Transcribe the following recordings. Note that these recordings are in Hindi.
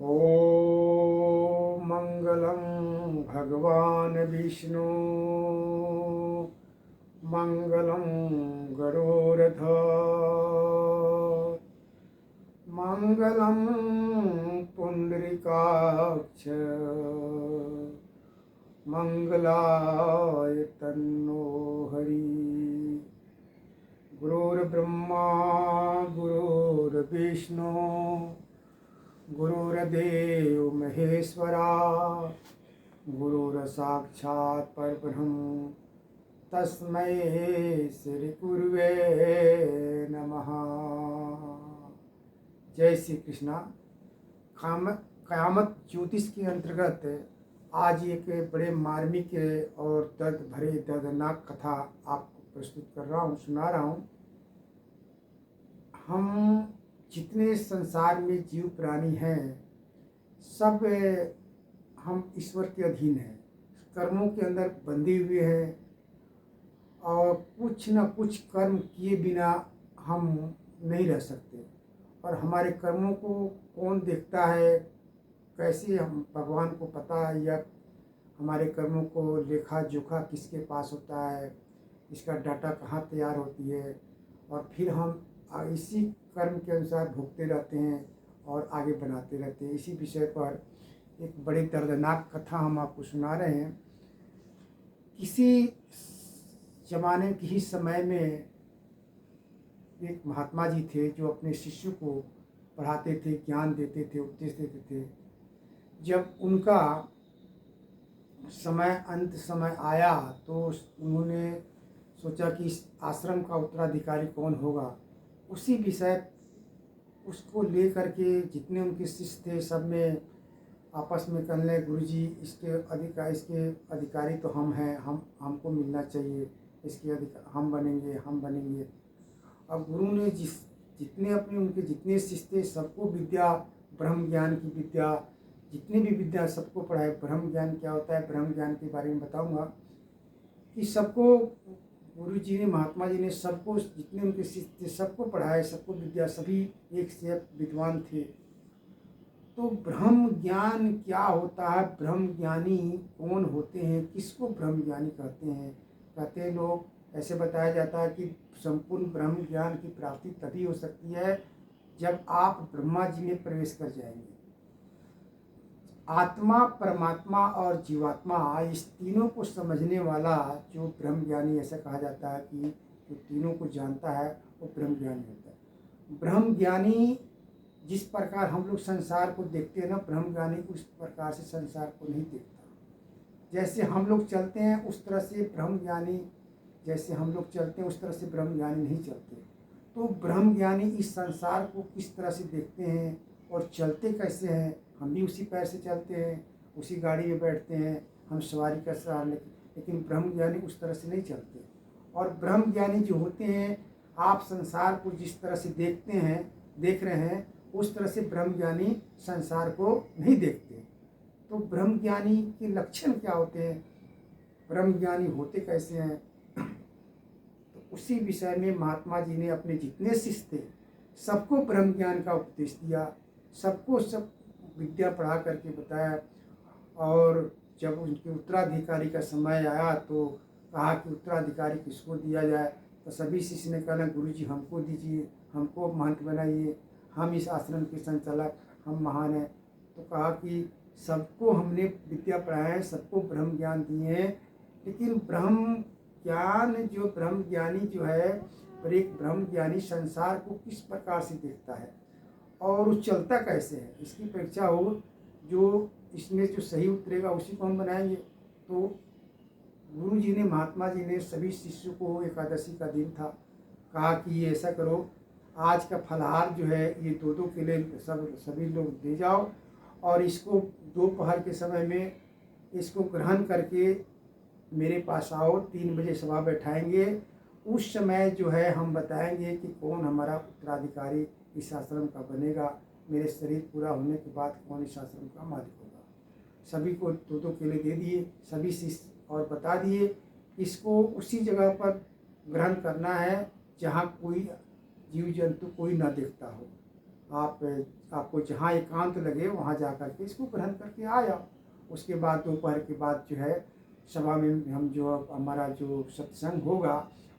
ॐ मङ्गलं भगवान् विष्णु मङ्गलं गरुडध्वज मङ्गलं पुण्डरीकाक्ष मङ्गलाय तन्नो हरि। गुरुर्ब्रह्मा गुरुर्विष्णु गुरुर्देव महेश्वरा गुरुर्साक्षात् परब्रह्म तस्मै श्री गुरुवे नमः। जय श्री कृष्णा। क़यामत ज्योतिष के अंतर्गत आज एक बड़े मार्मिक और दर्द भरे दर्दनाक कथा आपको प्रस्तुत कर रहा हूँ, सुना रहा हूँ। हम जितने संसार में जीव प्राणी हैं सब हम ईश्वर के अधीन हैं, कर्मों के अंदर बंधे हुए हैं और कुछ न कुछ कर्म किए बिना हम नहीं रह सकते। और हमारे कर्मों को कौन देखता है, कैसे हम भगवान को पता है, या हमारे कर्मों को लेखा जोखा किसके पास होता है, इसका डाटा कहाँ तैयार होती है, और फिर हम इसी कर्म के अनुसार भुगते रहते हैं और आगे बनाते रहते हैं। इसी विषय पर एक बड़ी दर्दनाक कथा हम आपको सुना रहे हैं। किसी जमाने के ही समय में एक महात्मा जी थे जो अपने शिष्य को पढ़ाते थे, ज्ञान देते थे, उपदेश देते थे। जब उनका अंत समय आया तो उन्होंने सोचा कि इस आश्रम का उत्तराधिकारी कौन होगा। उसी विषय उसको लेकर के जितने उनके शिष्य थे सब में आपस में कहने, गुरुजी इसके अधिकारी तो हम हैं, हमको मिलना चाहिए, इसके हम बनेंगे। अब गुरु ने उनके जितने शिष्य थे सबको विद्या, ब्रह्म ज्ञान की विद्या, जितनी भी विद्या सबको पढ़ाए। ब्रह्म ज्ञान क्या होता है, ब्रह्म ज्ञान के बारे में बताऊंगा कि सबको गुरु जी ने, महात्मा जी ने सबको, जितने उनके शिष्य थे सबको पढ़ाए, सबको विद्या, सभी एक से एक विद्वान थे। तो ब्रह्म ज्ञान क्या होता है, ब्रह्म ज्ञानी कौन होते हैं, किसको ब्रह्म ज्ञानी कहते हैं। कहते हैं लोग, ऐसे बताया जाता है कि संपूर्ण ब्रह्म ज्ञान की प्राप्ति तभी हो सकती है जब आप ब्रह्मा जी में प्रवेश कर जाएंगे। आत्मा, परमात्मा और जीवात्मा, इस तीनों को समझने वाला जो ब्रह्म ज्ञानी, ऐसा कहा जाता है कि जो तीनों को जानता है वो ब्रह्म ज्ञानी होता है। ब्रह्म ज्ञानी जिस प्रकार हम लोग संसार को देखते हैं ना, ब्रह्म ज्ञानी उस प्रकार से संसार को नहीं देखता। जैसे हम लोग चलते हैं उस तरह से ब्रह्म ज्ञानी, जैसे हम लोग चलते हैं उस तरह से ब्रह्म ज्ञानी नहीं चलते। तो ब्रह्म ज्ञानी इस संसार को किस तरह से देखते हैं और चलते कैसे हैं। हम भी उसी पैर से चलते हैं, उसी गाड़ी में बैठते हैं, हम सवारी का सहारा लेकिन ब्रह्म ज्ञानी उस तरह से नहीं चलते। और ब्रह्म ज्ञानी जो होते हैं, आप संसार को जिस तरह से देख रहे हैं उस तरह से ब्रह्म ज्ञानी संसार को नहीं देखते। तो ब्रह्म ज्ञानी के लक्षण क्या होते हैं, ब्रह्म ज्ञानी होते कैसे हैं, तो उसी विषय में महात्मा जी ने अपने जितने शिष्य थे सबको ब्रह्म ज्ञान का उपदेश दिया, सबको सब विद्या पढ़ा करके बताया। और जब उनके उत्तराधिकारी का समय आया तो कहा कि उत्तराधिकारी किसको दिया जाए। तो सभी शिष्य ने कहा, गुरुजी हमको दीजिए, हमको महंत बनाइए, हम इस आश्रम के संचालक, हम महान हैं। तो कहा कि सबको हमने विद्या पढ़ाया है, सबको ब्रह्म ज्ञान दिए हैं, लेकिन ब्रह्म ज्ञान जो ब्रह्म ज्ञानी जो है, पर एक ब्रह्म ज्ञानी संसार को किस प्रकार से देखता है और वो चलता कैसे है, इसकी परीक्षा हो। जो इसमें जो सही उतरेगा उसी को हम बनाएंगे। तो गुरु जी ने, महात्मा जी ने सभी शिष्यों को, एकादशी का दिन था, कहा कि ऐसा करो, आज का फलाहार जो है ये दो के लिए सभी लोग दे जाओ और इसको दोपहर के समय में इसको ग्रहण करके मेरे पास आओ, 3 बजे सभा बैठाएंगे। उस समय जो है हम बताएंगे कि कौन हमारा उत्तराधिकारी इस आश्रम का बनेगा, मेरे शरीर पूरा होने के बाद कौन इस आश्रम का मालिक होगा। सभी को दो केले दे दिए, सभी शिष्य, और बता दिए इसको उसी जगह पर ग्रहण करना है जहाँ कोई जीव जंतु कोई ना देखता हो। आप आपको जहाँ एकांत लगे वहाँ जा कर के इसको ग्रहण करके आ जाओ। उसके बाद दोपहर के बाद जो है सभा में हम जो हमारा जो सत्संग होगा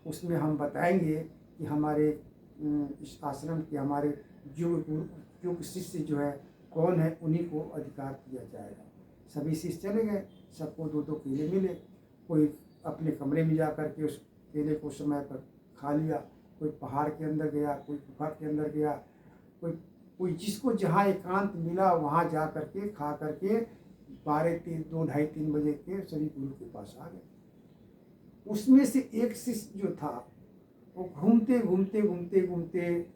उसमें हम बताएंगे कि हमारे इस आश्रम के हमारे जो शिष्य जो है कौन है, उन्हीं को अधिकार दिया जाएगा। सभी शिष्य चले गए, सबको 2-2 केले मिले। कोई अपने कमरे में जा कर के उस केले को समय पर खा लिया, कोई पहाड़ के अंदर गया, कोई गुफा के अंदर गया, कोई कोई जिसको जहाँ एकांत मिला वहाँ जा कर के खा कर के 2 ढाई 3 बजे के सभी गुरु के पास आ गए। उसमें से एक शिष्य जो था वो घूमते घूमते घूमते घूमते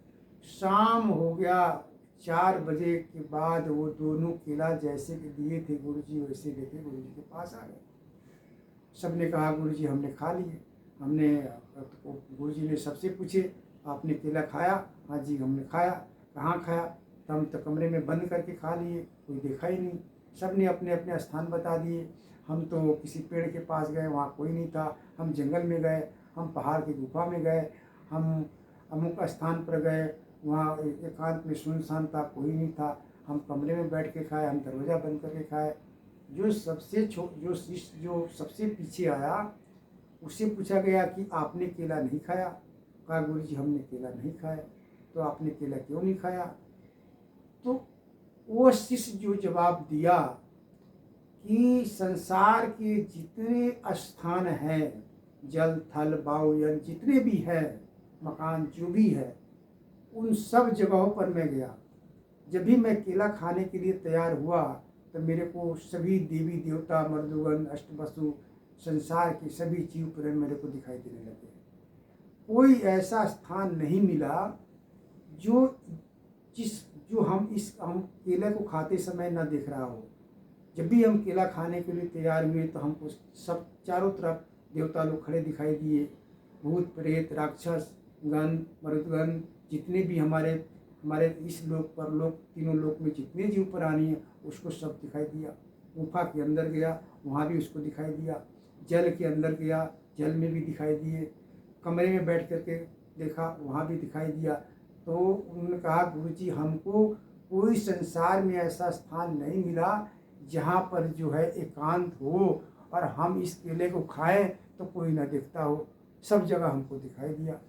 शाम हो गया। 4 बजे के बाद वो दोनों केला जैसे कि दिए थे गुरुजी वैसे लेके गुरुजी के पास आ गए। सबने कहा गुरुजी हमने खा लिए। हमने तो गुरुजी ने सबसे पूछे आपने केला खाया? हाँ जी हमने खाया। कहाँ खाया? तो हम तो कमरे में बंद करके खा लिए, कोई देखा ही नहीं। सब ने अपने अपने स्थान बता दिए। हम तो किसी पेड़ के पास गए, वहाँ कोई नहीं था। हम जंगल में गए, हम पहाड़ की गुफा में गए, हम अमुक स्थान पर गए, वहाँ एकांत में सुनसान था, कोई नहीं था। हम कमरे में बैठ के खाए, हम दरवाज़ा बंद करके खाए। जो शिष्य जो सबसे पीछे आया उससे पूछा गया कि आपने केला नहीं खाया? कहा गुरुजी हमने केला नहीं खाया। तो आपने केला क्यों नहीं खाया? तो वो शिष्य जो जवाब दिया कि संसार के जितने स्थान हैं, जल थल वायुयान जितने भी हैं, मकान जो भी है, उन सब जगहों पर मैं गया। जब भी मैं केला खाने के लिए तैयार हुआ तो मेरे को सभी देवी देवता मर्दुगन अष्टवसु संसार के सभी जीव प्राणी मेरे को दिखाई देने लगे। कोई ऐसा स्थान नहीं मिला जो हम केले को खाते समय न देख रहा हो। जब भी हम केला खाने के लिए तैयार हुए तो हमको सब चारों तरफ देवता लोग खड़े दिखाई दिए। भूत प्रेत राक्षस गण मरुदगण जितने भी हमारे इस लोक पर लोक तीनों लोक में जितने जीव प्राणी हैं उसको सब दिखाई दिया। गुफा के अंदर गया, वहाँ भी उसको दिखाई दिया। जल के अंदर गया, जल में भी दिखाई दिए। कमरे में बैठ करके देखा, वहाँ भी दिखाई दिया। तो उन्होंने कहा गुरुजी हमको कोई संसार में ऐसा स्थान नहीं मिला जहाँ पर जो है एकांत हो और हम इस केले को खाएं तो कोई ना देखता हो। सब जगह हमको दिखाई दिया।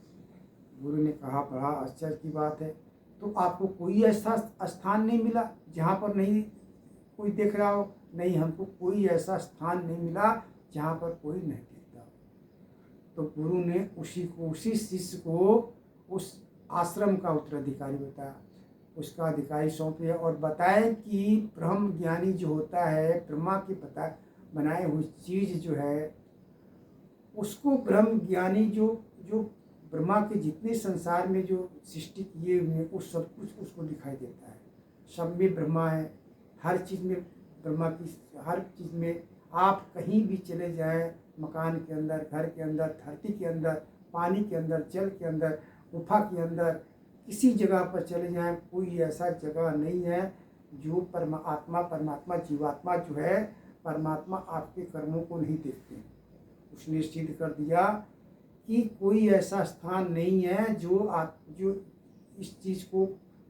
गुरु ने कहा बड़ा आश्चर्य की बात है, तो आपको कोई ऐसा स्थान नहीं मिला जहाँ पर नहीं कोई देख रहा हो? नहीं, हमको कोई ऐसा स्थान नहीं मिला जहाँ पर कोई नहीं देखता हो। तो गुरु ने उसी शिष्य को उस आश्रम का उत्तराधिकारी बताया, उसका अधिकारी सौंपे और बताए कि ब्रह्म ज्ञानी जो होता है, ब्रह्मा की बनाए हुई चीज़ जो है उसको ब्रह्म ज्ञानी जो ब्रह्मा के जितने संसार में जो सृष्टि किए हुए वो सब कुछ उसको दिखाई देता है। सब में ब्रह्मा है, हर चीज़ में ब्रह्मा की, हर चीज़ में आप कहीं भी चले जाएं, मकान के अंदर, घर के अंदर, धरती के अंदर, पानी के अंदर, जल के अंदर, गुफा के अंदर, किसी जगह पर चले जाएं, कोई ऐसा जगह नहीं है जो परमात्मा जीवात्मा जो है परमात्मा आपके कर्मों को नहीं देखते हैं। उसने सिद्ध कर दिया कि कोई ऐसा स्थान नहीं है जो इस चीज़ को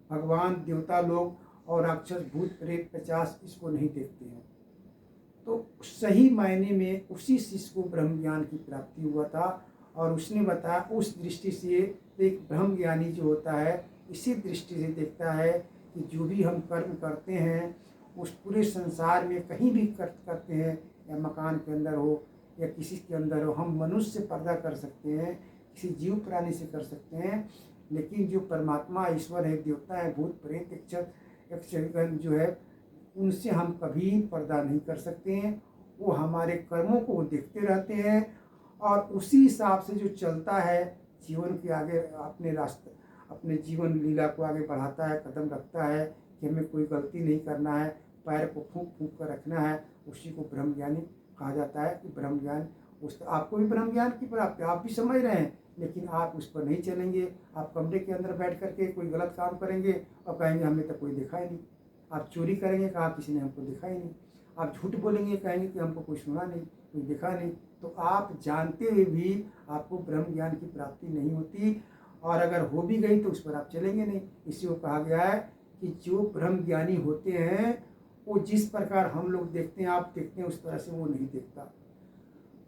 भगवान देवता लोग और राक्षस भूत प्रेत 50 इसको नहीं देखते हैं। तो सही मायने में उसी शिष्य को ब्रह्म ज्ञान की प्राप्ति हुआ था और उसने बताया उस दृष्टि से एक ब्रह्म ज्ञानी जो होता है इसी दृष्टि से देखता है कि जो भी हम कर्म करते हैं उस पूरे संसार में कहीं भी करते हैं, या मकान के अंदर हो या किसी के अंदर हो, हम मनुष्य से पर्दा कर सकते हैं, किसी जीव प्राणी से कर सकते हैं, लेकिन जो परमात्मा ईश्वर है, देवता है, भूत प्रेत यक्षगण जो है उनसे हम कभी पर्दा नहीं कर सकते हैं। वो हमारे कर्मों को देखते रहते हैं और उसी हिसाब से जो चलता है जीवन के आगे अपने रास्ते अपने जीवन लीला को आगे बढ़ाता है, कदम रखता है कि हमें कोई गलती नहीं करना है, पैर को फूंक फूंक कर रखना है, उसी को ब्रह्म ज्ञानी कहा जाता है। कि ब्रह्म ज्ञान आपको भी ब्रह्म ज्ञान की प्राप्ति आप भी समझ रहे हैं, लेकिन आप उस पर नहीं चलेंगे। आप कमरे के अंदर बैठ करके कोई गलत काम करेंगे और कहेंगे हमें तो कोई दिखा ही नहीं। आप चोरी करेंगे, कहा किसी ने हमको दिखा ही नहीं। आप झूठ बोलेंगे, कहेंगे कि हमको कोई सुना नहीं, कोई दिखा नहीं। तो आप जानते हुए भी आपको ब्रह्म ज्ञान की प्राप्ति नहीं होती, और अगर हो भी गई तो उस पर आप चलेंगे नहीं। इसी को कहा गया है कि जो ब्रह्म ज्ञानी होते हैं वो जिस प्रकार हम लोग देखते हैं, आप देखते हैं, उस तरह से वो नहीं देखता।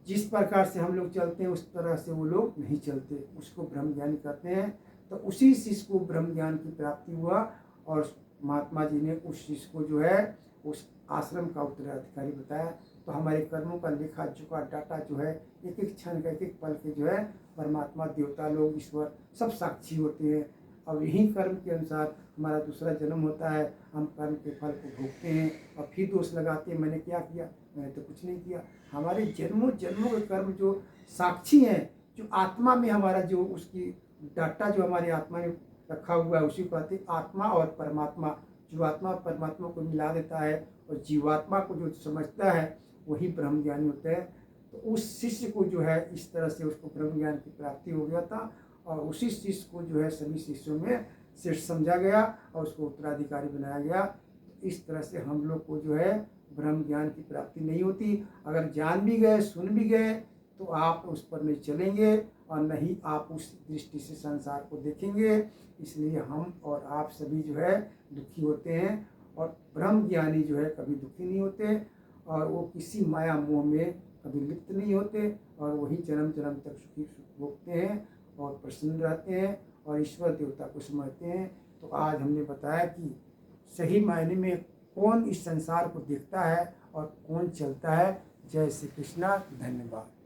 जिस प्रकार से हम लोग चलते हैं उस तरह से वो लोग नहीं चलते, उसको ब्रह्म ज्ञानी कहते हैं। तो उसी शिष्य को ब्रह्म ज्ञान की प्राप्ति हुआ और महात्मा जी ने उस शिष्य को जो है उस आश्रम का उत्तराधिकारी बताया। तो हमारे कर्मों का लेखा जोखा डाटा जो है एक एक क्षण का, एक एक पल के जो है परमात्मा, देवता लोग, ईश्वर सब साक्षी होते हैं। अब यही कर्म के अनुसार हमारा दूसरा जन्म होता है, हम कर्म के फल को भोगते हैं और फिर दोष लगाते हैं, मैंने क्या किया, मैंने तो कुछ नहीं किया। हमारे जन्मों जन्मों के कर्म जो साक्षी हैं, जो आत्मा में हमारा जो उसकी डाटा जो हमारी आत्मा में रखा हुआ है उसी को कहते हैं आत्मा और परमात्मा। जीवात्मा और परमात्मा को मिला देता है और जीवात्मा को जो समझता है वही ब्रह्म ज्ञानी होता है। तो उस शिष्य को जो है इस तरह से उसको ब्रह्म ज्ञान की प्राप्ति हो गया था और उसी शिष्य को जो है सभी शिष्यों में श्रेष्ठ समझा गया और उसको उत्तराधिकारी बनाया गया। तो इस तरह से हम लोग को जो है ब्रह्म ज्ञान की प्राप्ति नहीं होती। अगर जान भी गए, सुन भी गए, तो आप उस पर नहीं चलेंगे और नहीं आप उस दृष्टि से संसार को देखेंगे। इसलिए हम और आप सभी जो है दुखी होते हैं और ब्रह्म ज्ञानी जो है कभी दुखी नहीं होते और वो किसी माया मोह में कभी लिप्त नहीं होते और वही जन्म जन्म तक सुखी सुख भोगते हैं और प्रसन्न रहते हैं और ईश्वर देवता को समझते हैं। तो आज हमने बताया कि सही मायने में कौन इस संसार को देखता है और कौन चलता है। जय श्री कृष्णा, धन्यवाद।